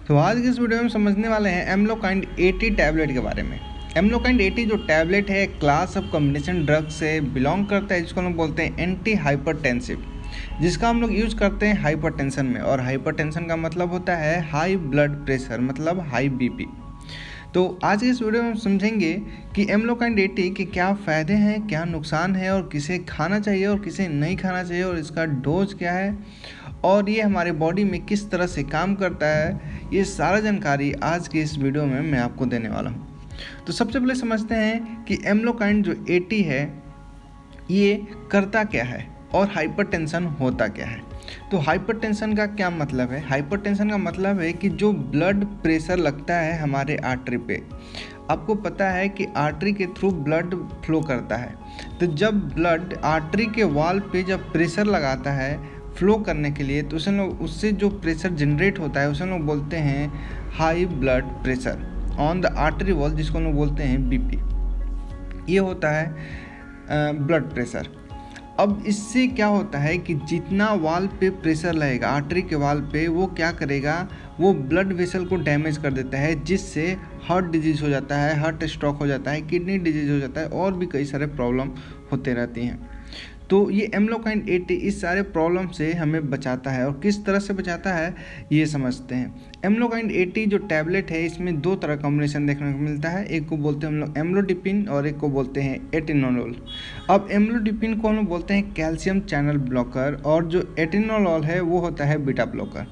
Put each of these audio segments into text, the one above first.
तो आज की इस वीडियो में समझने वाले हैं एम्लोकाइंड 80 टैबलेट के बारे में। एम्लोकाइंड 80 जो टैबलेट है क्लास ऑफ कॉम्बिनेशन ड्रग से बिलोंग करता है, जिसको हम लोग बोलते हैं एंटी हाइपरटेंसिव, जिसका हम लोग यूज़ करते हैं हाइपरटेंशन में। और हाइपरटेंशन का मतलब होता है हाई ब्लड प्रेशर, मतलब हाई बीपी। तो आज के इस वीडियो में हम समझेंगे कि एम्लोकाइंड 80 के क्या फ़ायदे हैं, क्या नुकसान है, और किसे खाना चाहिए और किसे नहीं खाना चाहिए, और इसका डोज क्या है, और ये हमारे बॉडी में किस तरह से काम करता है। ये सारा जानकारी आज के इस वीडियो में मैं आपको देने वाला हूँ। तो सबसे पहले समझते हैं कि एम्लोकाइंड जो 80 है ये करता क्या है और हाइपरटेंशन होता क्या है। तो हाइपरटेंशन का क्या मतलब है? हाइपरटेंशन का मतलब है कि जो ब्लड प्रेशर लगता है हमारे आर्टरी पे। आपको पता है कि आर्टरी के थ्रू ब्लड फ्लो करता है, तो जब ब्लड आर्टरी के वॉल पे जब प्रेशर लगाता है फ्लो करने के लिए, तो उससे जो प्रेशर जनरेट होता है उसे हम लोग बोलते हैं high blood pressure on the artery wall, जिसको हम लोग बोलते हैं बीपी। ये होता है ब्लड प्रेशर। अब इससे क्या होता है कि जितना वाल पे प्रेशर लगेगा आर्टरी के वाल पे, वो क्या करेगा, वो ब्लड वेसल को डैमेज कर देता है, जिससे हार्ट डिजीज़ हो जाता है, हार्ट स्ट्रोक हो जाता है, किडनी डिजीज़ हो जाता है, और भी कई सारे प्रॉब्लम होते रहती हैं। तो ये एम्लोकाइंड 80 इस सारे प्रॉब्लम से हमें बचाता है। और किस तरह से बचाता है ये समझते हैं। एम्लोकाइंड 80 जो टैबलेट है इसमें दो तरह कॉम्बिनेशन देखने को मिलता है। एक को बोलते हैं हम लोग एम्लोडिपिन और एक को बोलते हैं एटेनोल। अब एम्लोडिपिन को हम लोग बोलते हैं कैल्शियम चैनल ब्लॉकर, और जो एटेनोल है वो होता है बीटा ब्लॉकर।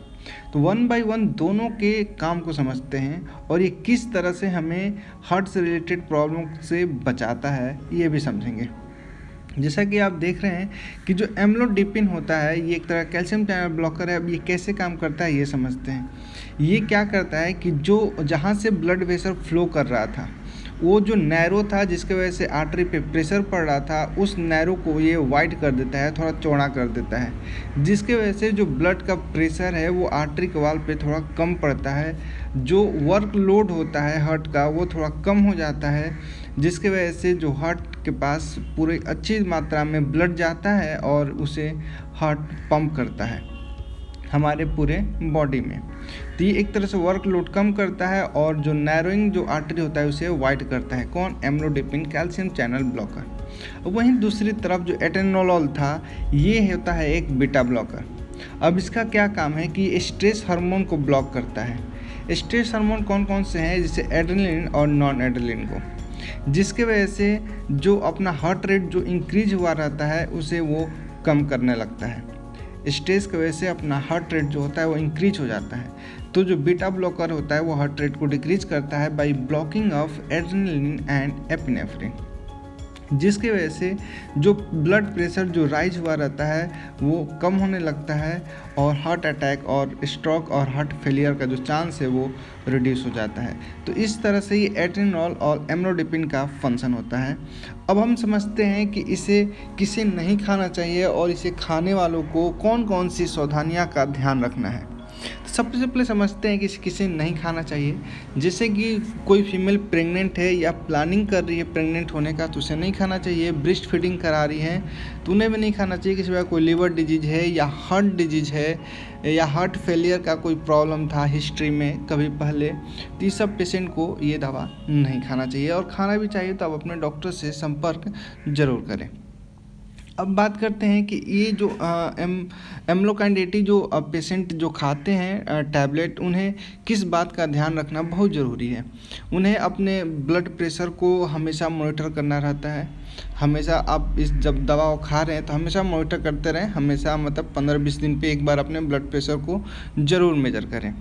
तो वन बाय वन दोनों के काम को समझते हैं और ये किस तरह से हमें हार्ट से रिलेटेड प्रॉब्लम से बचाता है ये भी समझेंगे। जैसा कि आप देख रहे हैं कि जो एम्लोडिपिन होता है ये एक तरह कैल्शियम चैनल ब्लॉकर है। अब ये कैसे काम करता है ये समझते हैं। ये क्या करता है कि जो जहाँ से ब्लड प्रेशर फ्लो कर रहा था, वो जो नैरो था जिसके वजह से आर्टरी पे प्रेशर पड़ रहा था, उस नैरो को ये वाइड कर देता है, थोड़ा चौड़ा कर देता है, जिसके वजह से जो ब्लड का प्रेशर है वो आर्टरी के वाल पे थोड़ा कम पड़ता है। जो वर्कलोड होता है हार्ट का वो थोड़ा कम हो जाता है, जिसके वजह से जो हार्ट के पास पूरी अच्छी मात्रा में ब्लड जाता है और उसे हार्ट पंप करता है हमारे पूरे बॉडी में। तो ये एक तरह से वर्कलोड कम करता है और जो नैरोइंग जो आर्टरी होता है उसे वाइड करता है। कौन? Amlodipine calcium channel blocker. वहीं दूसरी तरफ जो एटेनोल था ये होता है एक बीटा ब्लॉकर। अब इसका क्या काम है कि ये स्ट्रेस हार्मोन को ब्लॉक करता है। स्ट्रेस हार्मोन कौन कौन से हैं? जैसे एड्रेनलिन और नॉन एड्रेनलिन को, जिसके वजह से जो अपना हार्ट रेट जो इंक्रीज हुआ रहता है उसे वो कम करने लगता है। स्ट्रेस की वजह से अपना हार्ट रेट जो होता है वो इंक्रीज हो जाता है। तो जो बीटा ब्लॉकर होता है वो हार्ट रेट को डिक्रीज करता है by blocking of adrenaline and epinephrine, जिसकी वजह से जो ब्लड प्रेशर जो राइज हुआ रहता है वो कम होने लगता है और हार्ट अटैक और स्ट्रोक और हार्ट फेलियर का जो चांस है वो रिड्यूस हो जाता है। तो इस तरह से ये एटेनोल और एम्लोडिपिन का फंक्शन होता है। अब हम समझते हैं कि इसे किसे नहीं खाना चाहिए और इसे खाने वालों को कौन कौन सी सावधानियां का ध्यान रखना है। सबसे पहले समझते हैं कि किसे नहीं खाना चाहिए। जैसे कि कोई फीमेल प्रेग्नेंट है या प्लानिंग कर रही है प्रेग्नेंट होने का तो उसे नहीं खाना चाहिए। ब्रेस्ट फीडिंग करा रही है तो उन्हें भी नहीं खाना चाहिए। किसी वजह कोई लिवर डिजीज है या हार्ट डिजीज है या हार्ट फेलियर का कोई प्रॉब्लम था हिस्ट्री में कभी पहले, तो इस सब पेशेंट को ये दवा नहीं खाना चाहिए। और खाना भी चाहिए तो आप अपने डॉक्टर से संपर्क जरूर करें। अब बात करते हैं कि ये जो एम्लोकाइंड 80 जो पेशेंट जो खाते हैं टैबलेट, उन्हें किस बात का ध्यान रखना बहुत ज़रूरी है। उन्हें अपने ब्लड प्रेशर को हमेशा मॉनिटर करना रहता है। हमेशा आप जब दवा खा रहे हैं तो हमेशा मॉनिटर करते रहें। हमेशा मतलब 15-20 दिन पे एक बार अपने ब्लड प्रेशर को ज़रूर मेजर करें।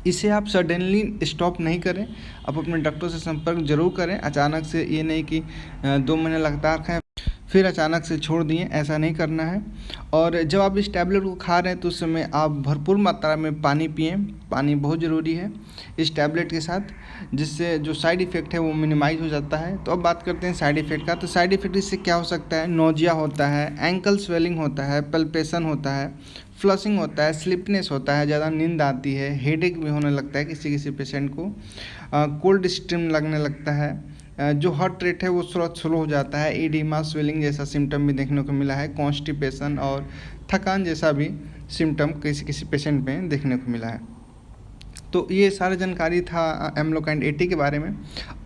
इसे आप सडनली स्टॉप नहीं करें, आप अपने डॉक्टर से संपर्क जरूर करें। अचानक से ये नहीं कि 2 महीने लगातार खाएं फिर अचानक से छोड़ दिए, ऐसा नहीं करना है। और जब आप इस टैबलेट को खा रहे हैं तो उस समय आप भरपूर मात्रा में पानी पिएं। पानी बहुत ज़रूरी है इस टैबलेट के साथ, जिससे जो साइड इफ़ेक्ट है वो मिनिमाइज हो जाता है। तो अब बात करते हैं साइड इफ़ेक्ट का। तो साइड इफ़ेक्ट इससे क्या हो सकता है? नोजिया होता है, एंकल स्वेलिंग होता है, पल्पेशन होता है, फ्लशिंग होता है, स्लीपनेस होता है, ज़्यादा नींद आती है, हेडेक भी होने लगता है किसी किसी पेशेंट को, कोल्ड स्ट्रीम लगने लगता है, जो हार्ट रेट है वो स्लो हो जाता है, एडिमा स्वेलिंग जैसा सिम्टम भी देखने को मिला है, कॉन्स्टिपेशन और थकान जैसा भी सिम्टम किसी किसी पेशेंट में देखने को मिला है। तो ये सारा जानकारी था एमलोकाइंड 80 के बारे में।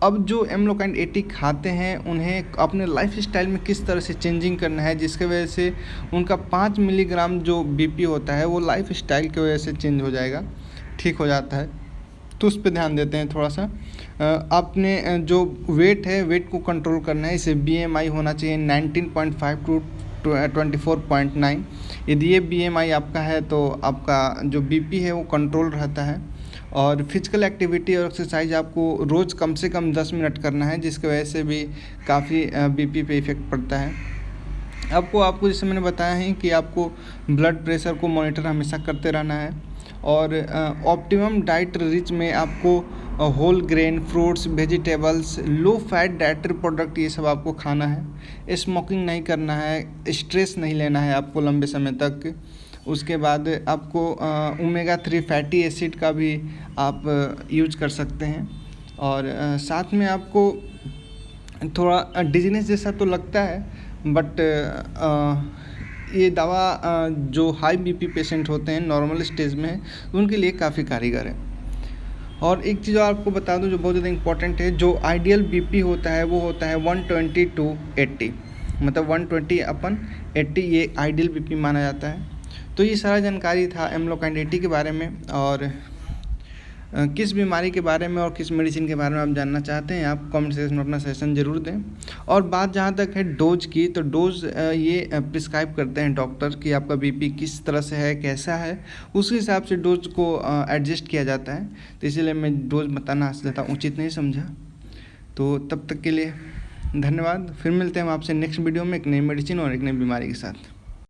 अब जो एमलोकाइंड 80 खाते हैं उन्हें अपने लाइफ स्टाइल में किस तरह से चेंजिंग करना है, जिसके वजह से उनका 5 मिलीग्राम जो बीपी होता है वो लाइफ स्टाइल की वजह से चेंज हो जाएगा, ठीक हो जाता है। तो उस पर ध्यान देते हैं थोड़ा सा। आपने जो वेट है, वेट को कंट्रोल करना है। इसे BMI होना चाहिए 19.5 टू 24.9। यदि ये BMI आपका है तो आपका जो बीपी है वो कंट्रोल रहता है। और फिजिकल एक्टिविटी और एक्सरसाइज आपको रोज़ कम से कम 10 मिनट करना है, जिसकी वजह से भी काफ़ी बीपी पे इफ़ेक्ट पड़ता है। आपको जैसे मैंने बताया है कि आपको ब्लड प्रेशर को मॉनिटर हमेशा करते रहना है। और ऑप्टिमम डाइट रिच में आपको whole grain, fruits, vegetables, low fat dietary product ये सब आपको खाना है। स्मोकिंग नहीं करना है, स्ट्रेस नहीं लेना है आपको लंबे समय तक। उसके बाद आपको ओमेगा 3 फैटी एसिड का भी आप यूज कर सकते हैं। और साथ में आपको थोड़ा डिजीनेस जैसा तो लगता है, बट ये दवा जो हाई बीपी पेशेंट होते हैं नॉर्मल स्टेज में तो उनके लिए काफ़ी कारगर है। और एक चीज़ और आपको बता दूं जो बहुत ज़्यादा इंपॉर्टेंट है, जो आइडियल बीपी होता है वो होता है 120 टू 80, मतलब 120/80 ये आइडियल बीपी माना जाता है। तो ये सारा जानकारी था एमलोकाइंड 80 के बारे में। और किस बीमारी के बारे में और किस मेडिसिन के बारे में आप जानना चाहते हैं, आप कमेंट सेक्शन में अपना सजेशन ज़रूर दें। और बात जहाँ तक है डोज की, तो डोज ये प्रिस्क्राइब करते हैं डॉक्टर कि आपका बीपी किस तरह से है, कैसा है, उस हिसाब से डोज को एडजस्ट किया जाता है। तो इसीलिए मैं डोज बताना ज़्यादा उचित नहीं समझा। तो तब तक के लिए धन्यवाद। फिर मिलते हैं हम आपसे नेक्स्ट वीडियो में एक नई मेडिसिन और एक नई बीमारी के साथ।